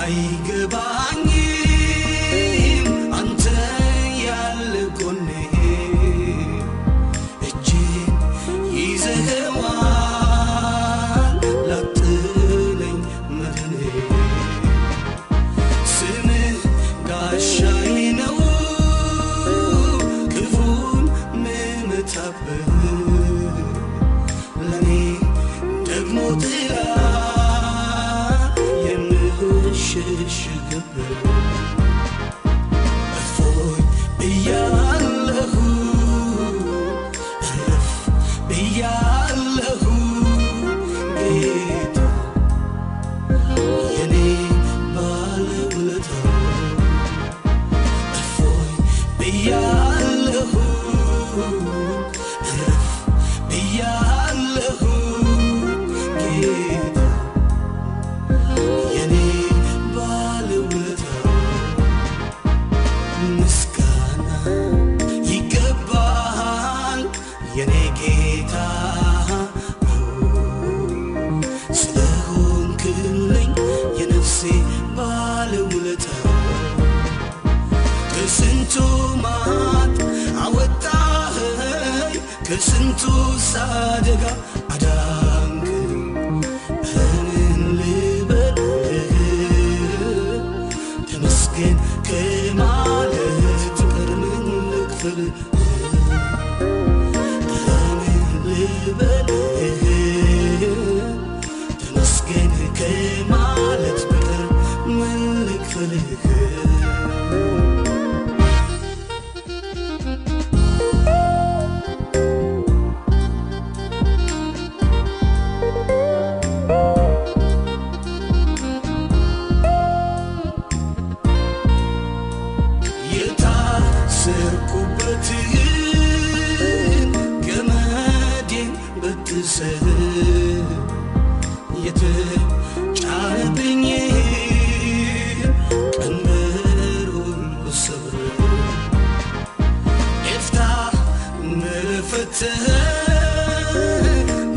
አይገባኝም አንተ ያለ ጎኔ እጄን ይዘኸዋል ላጥለኝ መድኔ ስምህ ጋሻዬ ነው ክፉን ምመታበት ለኔ ደግሞ ጥላ የምሸሽግበት እፎይ ብያለሁ እረፍ ብያለሁ ጌታ የኔ ባለውለታ እፎይ ብያለሁ እረፍ ብያለሁ ጌታ የኔ ባለውለታ ምስጋና ይገባሃል የኔ ጌታ ስለሆንክልኝ የነፍሴ ባለውለታ ከስንቱ ማጥ አወጣኸኝ ከስንቱ አደጋ አዳንከኝ ምን ልበልህ ተመስገን ከማለት በቀር ምን ልክፈልህ ምን ልበልህ ተመስገን ከማለት በቀር ምን ልክፈልህ የታሰርኩበትን ገመዴን በትሰህ የተጫነብኝን ቀንበሩን ሰብረህ ኤፍታህ ምለህ ፈትተህ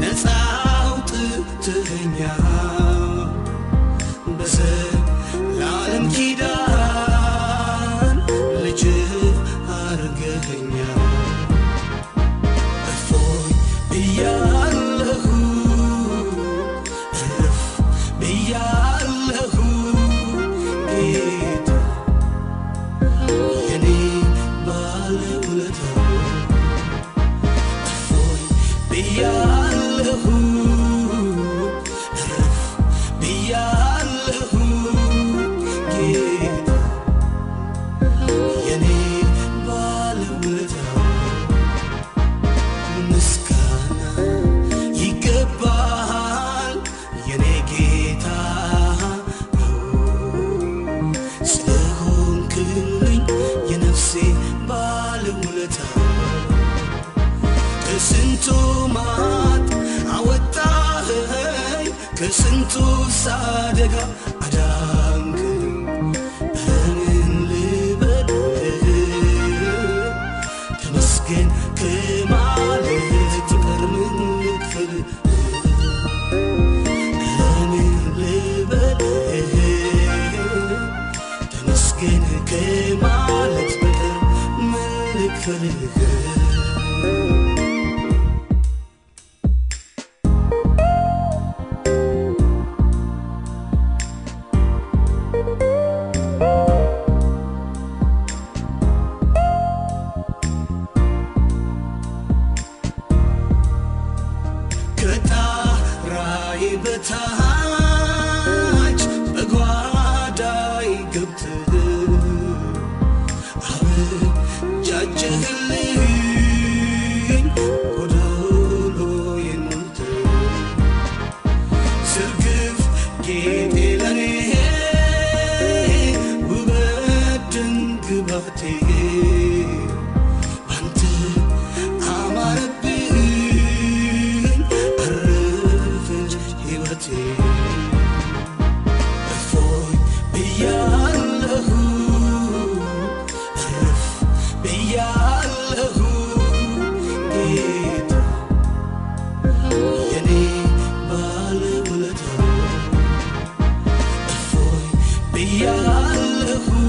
ነፃ አውጥተኸኛል በዘላለም ኪዳን ልጅህ አድርገኸኛል እፎይ ብያለሁ እረፍ ብያለሁ ጌታ የኔ ባለውለታ እፎይ ብያለሁ እረፍ ብያለሁ ጌታ የኔ ባለውለታ ምስጋና ይገባሃል የኔ ጌታ ስለሆንክልኝ የነፍሴ ባለውለታ ከስንቱ ማጥ አወጣኸኝ ከስንቱ አደጋ አዳንከኝ ምን ልበልህ ተመስገን ከማለት በቀር ምን ልክፈልህ ምን ልበልህ ተመስገን ከማለት በቀር ምን ልክፈልህ ከጣራዬ በታች በጓዳዬ ገብተህ አበጃጀህልኝ ጎዶሎዬን ሞልተህ ዝርግፍ ጌጤ ለኔ ውበት ድንግባቴ ባንተ አማረብኝ አረፈች ሕይወቴ እፎይ ብያለሁ እረፍ ብያለሁ ጌታ የኔ ባለውለታ እፎይ ብያለሁ